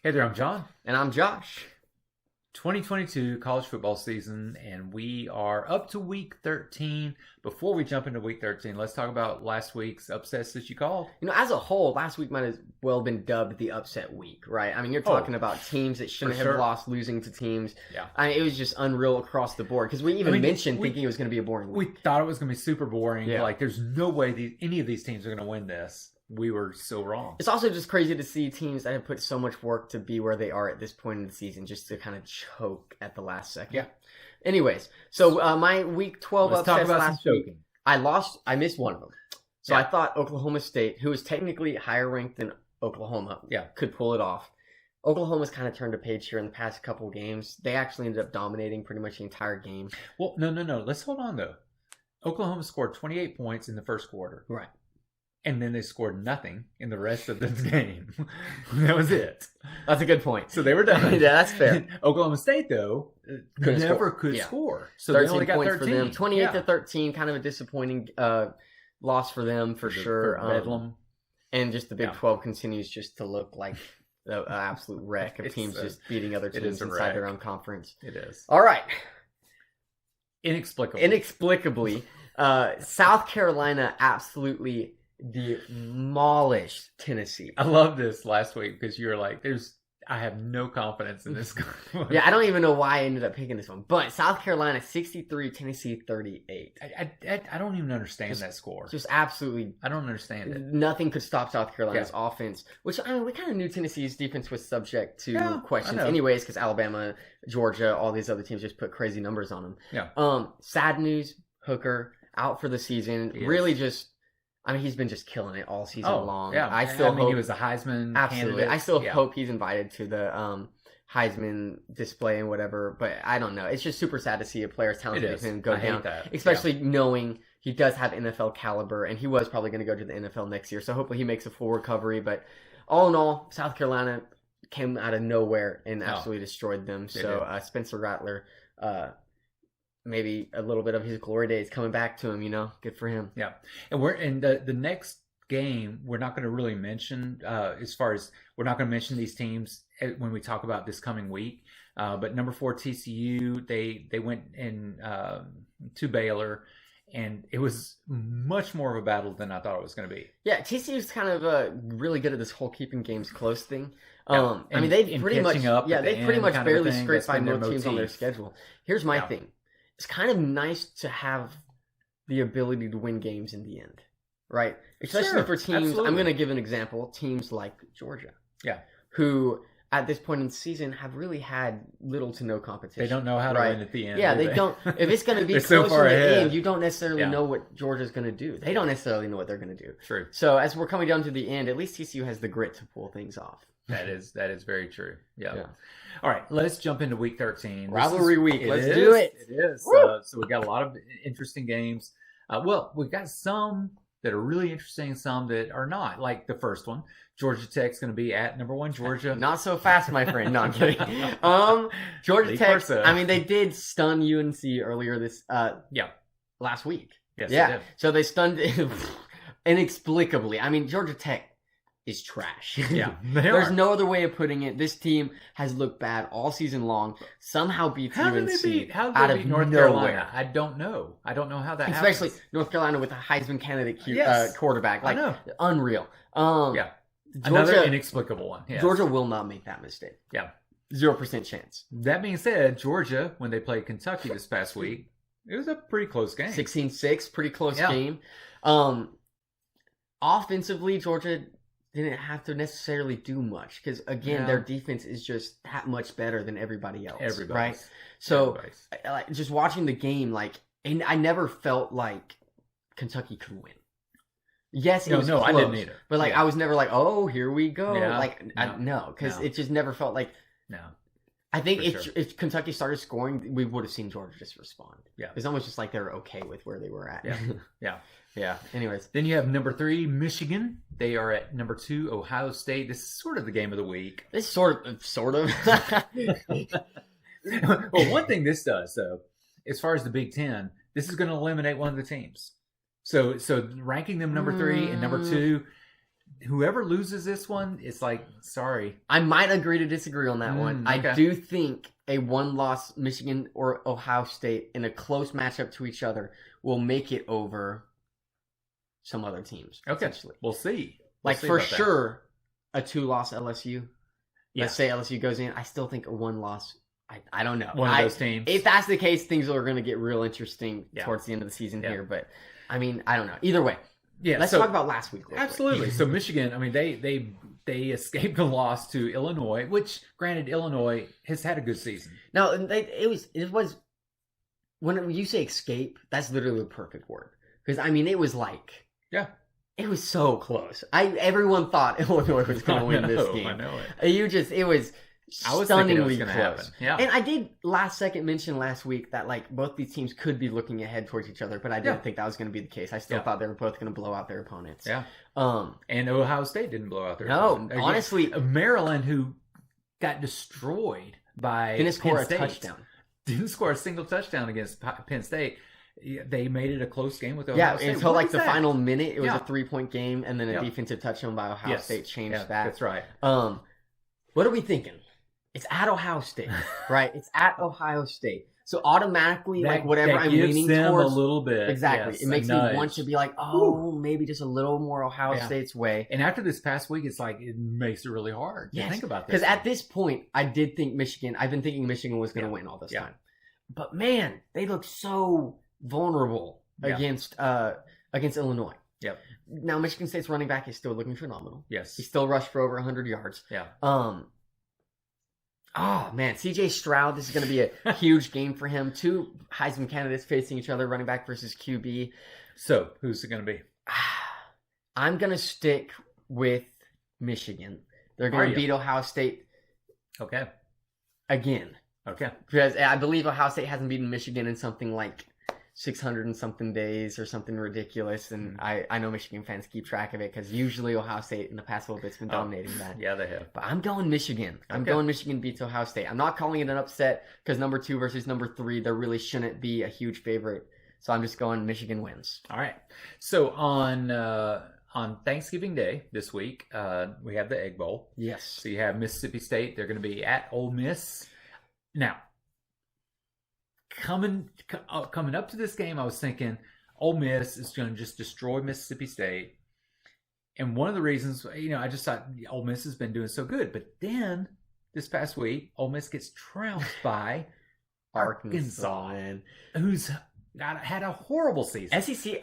Hey there, I'm John. And I'm Josh. 2022 college football season, and we are up to week 13. Before we jump into week 13, let's talk about last week's upsets that you called. As a whole, last week might as well been dubbed the upset week, right? I mean, you're talking about teams that shouldn't have lost, losing to teams. Yeah. It was just unreal across the board because we even mentioned thinking it was going to be a boring week. We thought it was going to be super boring. Yeah. Like, there's no way any of these teams are going to win this. We were so wrong. It's also just crazy to see teams that have put so much work to be where they are at this point in the season just to kind of choke at the last second. Yeah. Anyways, so my week 12 upsets last week, I missed one of them. So I thought Oklahoma State, who is technically higher ranked than Oklahoma, could pull it off. Oklahoma's kind of turned a page here in the past couple games. They actually ended up dominating pretty much the entire game. Well, no. Let's hold on, though. Oklahoma scored 28 points in the first quarter. Right. And then they scored nothing in the rest of the game. That was it. That's a good point. So they were done. Yeah, that's fair. Oklahoma State, though, never could score. So 13 they only got points 13. For them. 28 to 13, kind of a disappointing loss for them for sure. Bedlam. And just the Big 12 continues just to look like an absolute wreck of teams just beating other teams inside their own conference. It is. All right. Inexplicably, South Carolina absolutely demolished Tennessee. I love this last week because you were like, I have no confidence in this. Yeah, I don't even know why I ended up picking this one. But South Carolina 63, Tennessee 38. I don't even understand that score. Just absolutely. I don't understand it. Nothing could stop South Carolina's offense, which, we kind of knew Tennessee's defense was subject to questions anyways because Alabama, Georgia, all these other teams just put crazy numbers on them. Yeah. Sad news, Hooker out for the season. Really just... he's been just killing it all season long. Yeah, I still hope he was a Heisman candidate. I still hope he's invited to the Heisman display and whatever. But I don't know. It's just super sad to see a player as talented as him go down, especially knowing he does have NFL caliber, and he was probably going to go to the NFL next year. So hopefully he makes a full recovery. But all in all, South Carolina came out of nowhere and absolutely destroyed them. So Spencer Rattler. Maybe a little bit of his glory days coming back to him, good for him. Yeah. And we're in the next game, we're not going to really mention we're not going to mention these teams when we talk about this coming week. But number 4 TCU, they went in to Baylor, and it was much more of a battle than I thought it was going to be. Yeah, TCU's kind of really good at this whole keeping games close thing. They pretty much barely scraped by no teams on their schedule. Here's my thing. It's kind of nice to have the ability to win games in the end, right? Especially for teams, absolutely. I'm going to give an example, teams like Georgia. Yeah. Who, at this point in the season, have really had little to no competition. They don't know how to win at the end. Yeah, they don't. If it's going to be close in the end, you don't necessarily know what Georgia's going to do. They don't necessarily know what they're going to do. True. So as we're coming down to the end, at least TCU has the grit to pull things off. That is very true. Yeah. All right, let's jump into week 13. Rivalry week. Let's do it. It is. So we got a lot of interesting games. We've got some that are really interesting, some that are not. Like the first one, Georgia Tech's going to be at number 1 Georgia. Not so fast, my friend. No, I'm kidding. Georgia Tech. They did stun UNC earlier last week. Yes, they did. So they stunned inexplicably. Georgia Tech is trash. Yeah, there's no other way of putting it. This team has looked bad all season long. Somehow beats UNC out of North Carolina. I don't know how that happens. Especially North Carolina with a Heisman candidate quarterback. I know. Unreal. Georgia, another inexplicable one. Yes. Georgia will not make that mistake. Yeah. 0% chance. That being said, Georgia, when they played Kentucky this past week, it was a pretty close game. 16-6, pretty close game. Offensively, Georgia didn't have to necessarily do much because, again, their defense is just that much better than everybody else. Right? So, just watching the game, and I never felt like Kentucky could win. Yes, it was close, I didn't either. But, I was never like, oh, here we go. Yeah. Because it just never felt like... No. I think if Kentucky started scoring, we would have seen Georgia just respond. Yeah. It's almost just like they were okay with where they were at. Yeah. Yeah. Anyways. Then you have number 3, Michigan. They are at number 2, Ohio State. This is sort of the game of the week. This sort of. Well, one thing this does, though, as far as the Big Ten, this is going to eliminate one of the teams. So ranking them number 3 and number 2, whoever loses this one, it's like, sorry. I might agree to disagree on that one. Okay. I do think a one-loss Michigan or Ohio State in a close matchup to each other will make it over some other teams. Okay, we'll see. Like, for sure, a 2-loss LSU. Let's say LSU goes in. I still think a 1-loss. I don't know. One of those teams. If that's the case, things are going to get real interesting towards the end of the season here. But, I mean, I don't know. Either way. Yeah, let's talk about last week. Absolutely. So Michigan, I mean, they escaped a loss to Illinois, which, granted, Illinois has had a good season. No, it was when you say escape, that's literally the perfect word, because I mean it was like it was so close. Everyone thought Illinois was going to win this game. I know it. It was. I was thinking it was going to happen. Yeah. And I did last second mention last week that like both these teams could be looking ahead towards each other, but I didn't think that was going to be the case. I still thought they were both going to blow out their opponents. Yeah. And Ohio State didn't blow out their opponent. No, honestly, Maryland, who got destroyed by didn't score a touchdown. Didn't score a single touchdown against Penn State. They made it a close game with Ohio State. Until like the final minute, it was a 3-point game, and then a defensive touchdown by Ohio State changed that. That's right. What are we thinking? It's at Ohio State, right? It's at Ohio State. So automatically, like whatever I'm leaning towards, a little bit. Exactly. It makes me want to be like, maybe just a little more Ohio State's way. And after this past week, it's like, it makes it really hard to think about this. Because at this point, I did think I've been thinking Michigan was going to win all this time. But man, they look so vulnerable against Illinois. Yep. Now, Michigan State's running back is still looking phenomenal. Yes. He still rushed for over 100 yards. Yeah. Oh, man. C.J. Stroud, this is going to be a huge game for him. 2 Heisman candidates facing each other, running back versus QB. So, who's it going to be? I'm going to stick with Michigan. They're going to beat Ohio State. Okay. Again. Okay. Because I believe Ohio State hasn't beaten Michigan in something like 600 and something days or something ridiculous, and I know Michigan fans keep track of it because usually Ohio State in the past little bit's been dominating that. Yeah, they have. But I'm going Michigan. I'm going Michigan beats Ohio State. I'm not calling it an upset because number 2 versus number 3, there really shouldn't be a huge favorite. So I'm just going Michigan wins. All right. So on Thanksgiving Day this week, we have the Egg Bowl. Yes. So you have Mississippi State. They're going to be at Ole Miss. Now, coming up to this game, I was thinking Ole Miss is going to just destroy Mississippi State. And one of the reasons, I just thought Ole Miss has been doing so good. But then this past week, Ole Miss gets trounced by Arkansas, who's had a horrible season. SEC,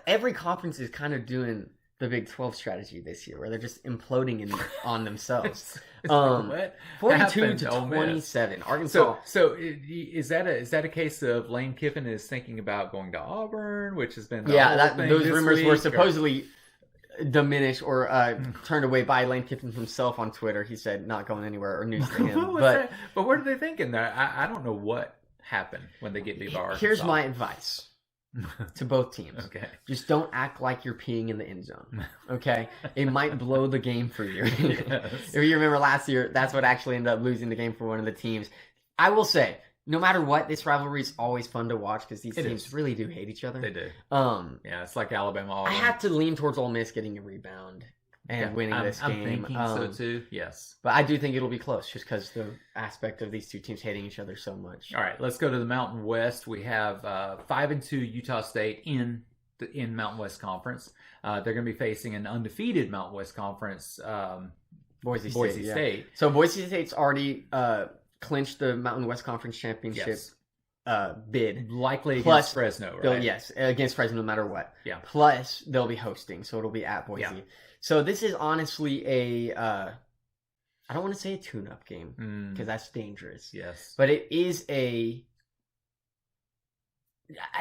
every conference is kind of doing the Big 12 strategy this year, where they're just imploding on themselves. 42-27, Arkansas. So is that a case of Lane Kiffin is thinking about going to Auburn, which has been those rumors were supposedly diminished or turned away by Lane Kiffin himself on Twitter. He said not going anywhere or news to him. But what are they thinking there? I don't know what happened when they get beat by Arkansas. Here's my advice to both teams. Okay. Just don't act like you're peeing in the end zone. Okay? It might blow the game for you. Yes. If you remember last year, that's what actually ended up losing the game for one of the teams. I will say, no matter what, this rivalry is always fun to watch because these teams really do hate each other. They do. It's like Alabama. I have to lean towards Ole Miss getting a rebound and winning this game. I'm thinking so too. Yes, but I do think it'll be close just because the aspect of these two teams hating each other so much. All right, let's go to the Mountain West. We have 5-2 Utah State in Mountain West Conference. They're going to be facing an undefeated Mountain West Conference, Boise State. So Boise State's already clinched the Mountain West Conference championship bid. Likely against Fresno, right? Yes, against Fresno no matter what. Yeah. Plus, they'll be hosting, so it'll be at Boise. Yeah. So this is honestly I don't want to say a tune-up game, because that's dangerous. Yes. But it is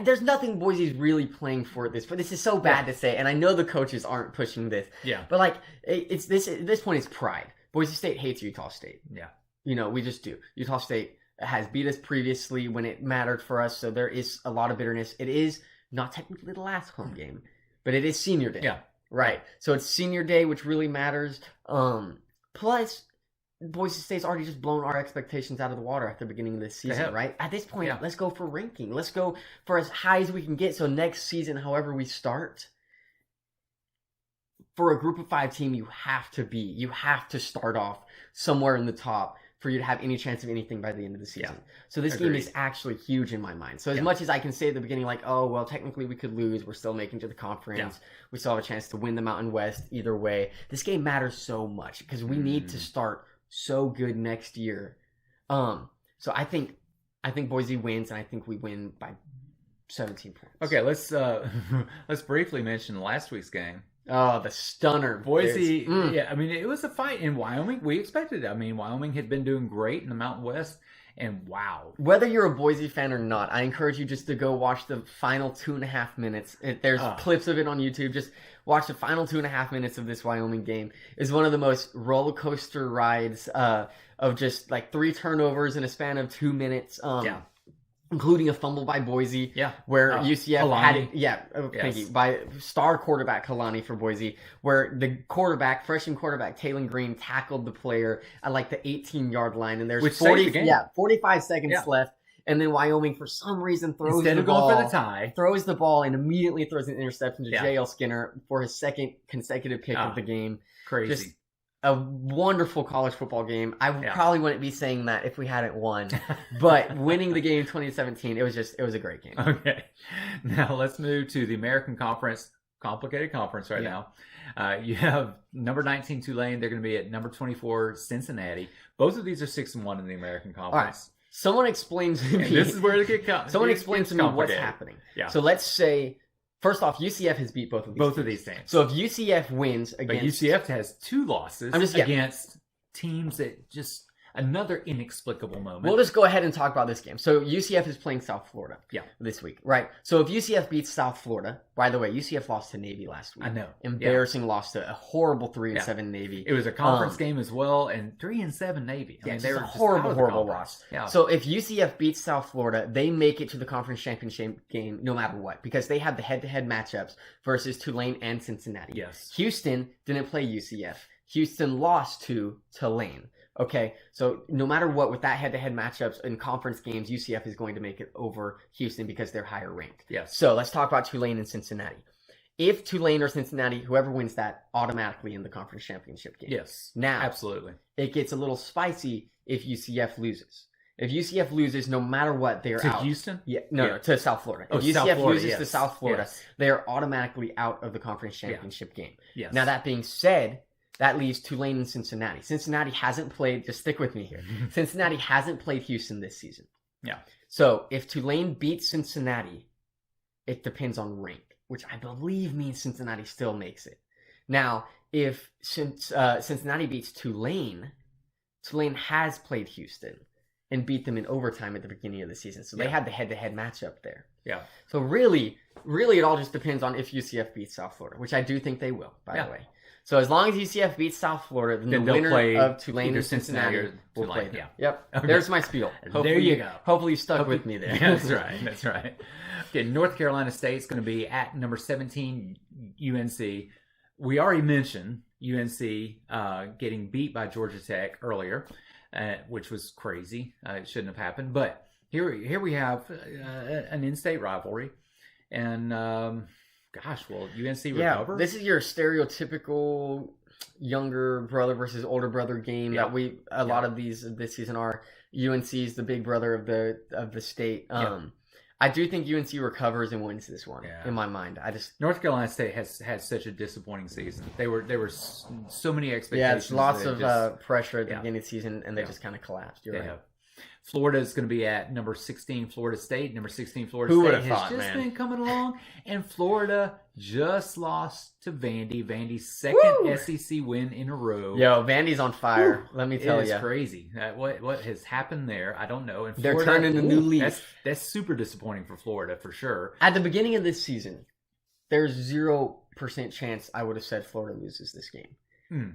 there's nothing Boise's really playing for at this point. This is so bad to say, and I know the coaches aren't pushing this. Yeah. But like, it's this at this point, it's pride. Boise State hates Utah State. Yeah. We just do. Utah State has beat us previously when it mattered for us, so there is a lot of bitterness. It is not technically the last home game, but it is senior day. Yeah. Right. So it's senior day, which really matters. Plus, Boise State's already just blown our expectations out of the water at the beginning of this season, right? At this point, let's go for ranking. Let's go for as high as we can get. So next season, however we start, for a group of 5 team, you have to start off somewhere in the top for you to have any chance of anything by the end of the season. Yeah. So this game is actually huge in my mind. So as much as I can say at the beginning, like, oh, well, technically we could lose. We're still making to the conference. Yeah. We still have a chance to win the Mountain West either way. This game matters so much because we need to start so good next year. So I think Boise wins, and I think we win by 17 points. Okay, let's briefly mention last week's game. Oh, the stunner. Boise, yeah, I mean, it was a fight in Wyoming. We expected it. I mean, Wyoming had been doing great in the Mountain West, and wow. Whether you're a Boise fan or not, I encourage you just to go watch the final 2.5 minutes. There's clips of it on YouTube. Just watch the final 2.5 minutes of this Wyoming game. It's one of the most roller coaster rides of just like 3 turnovers in a span of 2 minutes. Including a fumble by Boise, where UCF thank you, by star quarterback Kalani for Boise, where the freshman quarterback Taylon Green tackled the player at like the 18-yard line, and there's 45 seconds left, and then Wyoming for some reason throws the ball and immediately throws an interception to J.L. Skinner for his second consecutive pick of the game. Crazy. Just a wonderful college football game. I probably wouldn't be saying that if we hadn't won, but winning the game in 2017, it was a great game. Okay. Now let's move to the American Conference, complicated conference now. You have number 19 Tulane. They're going to be at number 24 Cincinnati. Both of these are 6-1 in the American Conference. All right. Someone explains to me. This is where it gets Someone explains to me what's happening. Yeah. So let's say, first off, UCF has beat both of these teams. So if UCF wins against... But UCF has 2 losses against teams that just... Another inexplicable moment. We'll just go ahead and talk about this game. So UCF is playing South Florida this week, right? So if UCF beats South Florida, by the way, UCF lost to Navy last week. I know. Embarrassing loss to a horrible 3-7 Navy. It was a conference game as well, and 3-7 Navy. I mean, they were horrible loss. Yeah. So if UCF beats South Florida, they make it to the conference championship game no matter what, because they have the head-to-head matchups versus Tulane and Cincinnati. Yes. Houston didn't play UCF. Houston lost to Tulane. Okay, so no matter what, with that head-to-head matchups in conference games, UCF is going to make it over Houston because they're higher ranked. Yes. So let's talk about Tulane and Cincinnati. If Tulane or Cincinnati, whoever wins that, automatically in the conference championship game. Yes. Now, absolutely. It gets a little spicy if UCF loses. If UCF loses, no matter what, they're out. To Houston? Yeah, no, to South Florida. If UCF loses to South Florida, they are automatically out of the conference championship game. Yes. Now, that being said, that leaves Tulane and Cincinnati. Cincinnati hasn't played, just stick with me here. Cincinnati hasn't played Houston this season. Yeah. So if Tulane beats Cincinnati, it depends on rank, which I believe means Cincinnati still makes it. Now, if Cincinnati beats Tulane, Tulane has played Houston and beat them in overtime at the beginning of the season. So they had the head-to-head matchup there. Yeah. So really, it all just depends on if UCF beats South Florida, which I do think they will, by the way. So as long as UCF beats South Florida, then the winner of Tulane and Cincinnati will play them. Yep. Okay. There's my spiel. There you go. Hopefully you stuck with me there. That's right. Okay, North Carolina State's going to be at number 17 UNC. We already mentioned UNC getting beat by Georgia Tech earlier, which was crazy. It shouldn't have happened. But here we have an in-state rivalry. And... Gosh, will UNC recover? This is your stereotypical younger brother versus older brother game that a lot of these this season are. UNC is the big brother of the state. I do think UNC recovers and wins this one. In my mind, North Carolina State has had such a disappointing season. They were so many expectations. Yeah, it's lots of pressure at the beginning of the season, and they just kind of collapsed. You're right. Florida is going to be at number 16, Florida State. Number 16, Florida State has just been coming along. And Florida just lost to Vandy. Vandy's second SEC win in a row. Yo, Vandy's on fire. Let me tell you. It's crazy. What has happened there, I don't know. And Florida, they're turning a new leaf. That's super disappointing for Florida, for sure. At the beginning of this season, there's 0% chance I would have said Florida loses this game.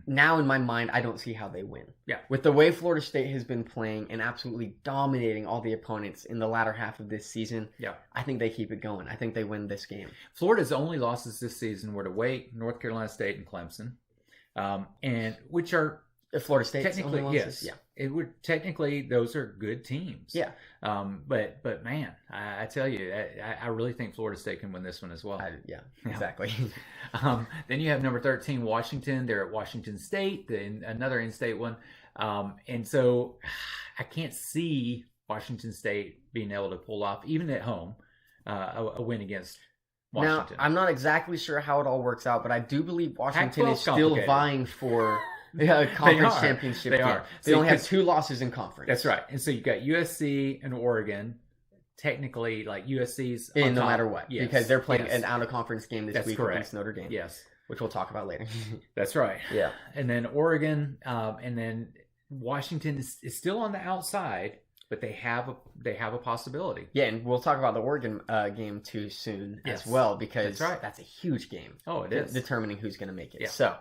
Now, in my mind, I don't see how they win. Yeah. With the way Florida State has been playing and absolutely dominating all the opponents in the latter half of this season, I think they keep it going. I think they win this game. Florida's only losses this season were to Wake, North Carolina State, and Clemson, and which are Florida State. Technically, yes. Yeah. It would technically, those are good teams. Yeah. But man, I tell you, I really think Florida State can win this one as well. Exactly. Then you have number 13, Washington. They're at Washington State, another in-state one. And so I can't see Washington State being able to pull off, even at home, a win against Washington. Now, I'm not exactly sure how it all works out, but I do believe Washington is still vying for a conference championship. They are. They only have 2 losses in conference. That's right. And so you got USC and Oregon. Technically, like USC's in no matter what, because they're playing an out-of-conference game this week against Notre Dame. Yes, which we'll talk about later. That's right. Yeah, and then Oregon, and then Washington is still on the outside, but they have a possibility. Yeah, and we'll talk about the Oregon game too soon as well, because that's a huge game. Oh, it is determining who's going to make it. Yeah. So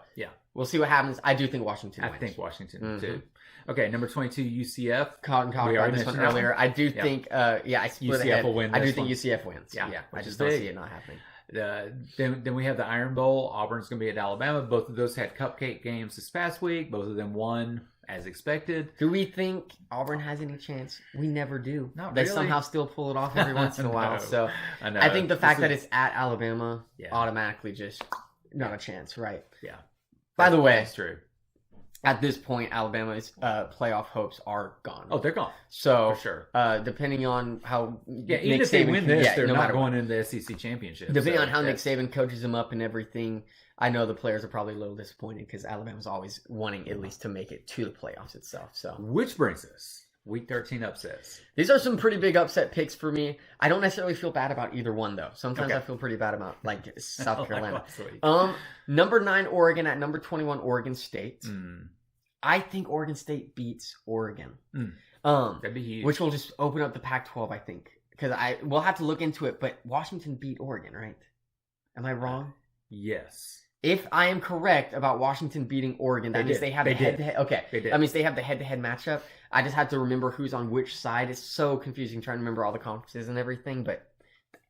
we'll see what happens. I do think Washington wins. I think Washington too. Okay, number 22, UCF. We already mentioned earlier. I do think, I split UCF ahead. will win. I do think UCF wins. Yeah, I just don't see it not happening. Then we have the Iron Bowl. Auburn's going to be at Alabama. Both of those had cupcake games this past week. Both of them won as expected. Do we think Auburn has any chance? We never do. Not they really. somehow still pull it off every once in a while. So I think the fact that it's at Alabama automatically just not a chance, right? Yeah. By the way, that's true. At this point, Alabama's playoff hopes are gone. Oh, they're gone. So, for sure. Depending on how even if they win this, they're not going into the SEC championship. Depending on how Nick Saban coaches them up and everything, I know the players are probably a little disappointed because Alabama's always wanting at least to make it to the playoffs itself. So, which brings us Week 13 upsets. These are some pretty big upset picks for me. I don't necessarily feel bad about either one though. Sometimes I feel pretty bad about like South Carolina. Number 9 Oregon at number 21 Oregon State. I think Oregon State beats Oregon. That'd be huge. Which will just open up the Pac-12, I think, because we'll have to look into it. But Washington beat Oregon, right? Am I wrong? Yes. If I am correct about Washington beating Oregon, that means they have the head-to-head. Okay, that means they have the head-to-head matchup. I just have to remember who's on which side. It's so confusing trying to remember all the conferences and everything, but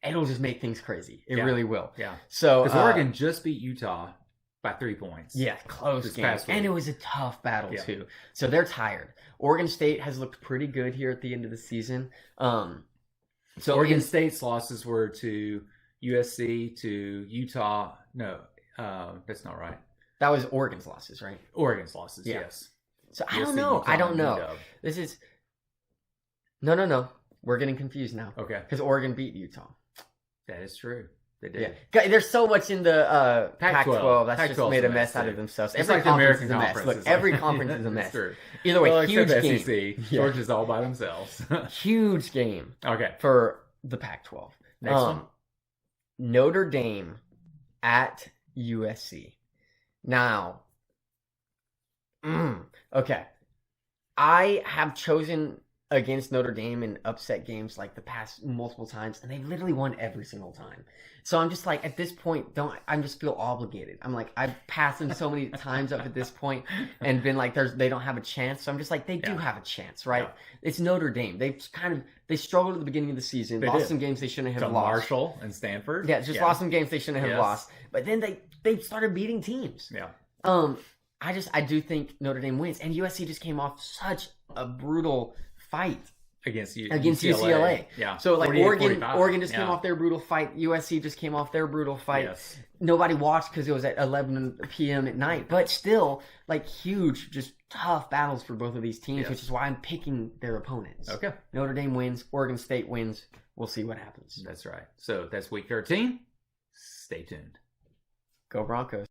it'll just make things crazy. It really will. Yeah. So because Oregon just beat Utah by 3 points. Yeah, close game. And it was a tough battle too. So they're tired. Oregon State has looked pretty good here at the end of the season. So Oregon State's losses were to USC, to Utah. No, that's not right. That was Oregon's losses, right? Oregon's losses, yes. So I don't know. I don't know. This is... No. We're getting confused now. Okay. Because Oregon beat Utah. That is true. They did. Yeah. There's so much in the Pac-12 that's just made a mess out of themselves. Every conference is a mess. Look, every conference is a mess. Either way, huge game. SEC, Georgia's all by themselves. Huge game. Okay. For the Pac-12. Next one. Notre Dame at USC. Now, okay. I have chosen against Notre Dame in upset games like the past multiple times, and they've literally won every single time. So I'm just like, at this point, I just feel obligated. I'm like, I've passed them so many times up at this point and been like, they don't have a chance. So I'm just like, they do have a chance, right? Yeah. It's Notre Dame. They struggled at the beginning of the season, lost some games they shouldn't have lost. Marshall and Stanford. Yeah, lost some games they shouldn't have lost. But then they started beating teams. Yeah. I do think Notre Dame wins, and USC just came off such a brutal fight against UCLA. Yeah. So like Oregon just came off their brutal fight. USC just came off their brutal fight. Yes. Nobody watched because it was at 11 p.m. at night, but still like huge, just tough battles for both of these teams, which is why I'm picking their opponents. Okay. Notre Dame wins. Oregon State wins. We'll see what happens. That's right. So that's week 13. Stay tuned. Go Broncos.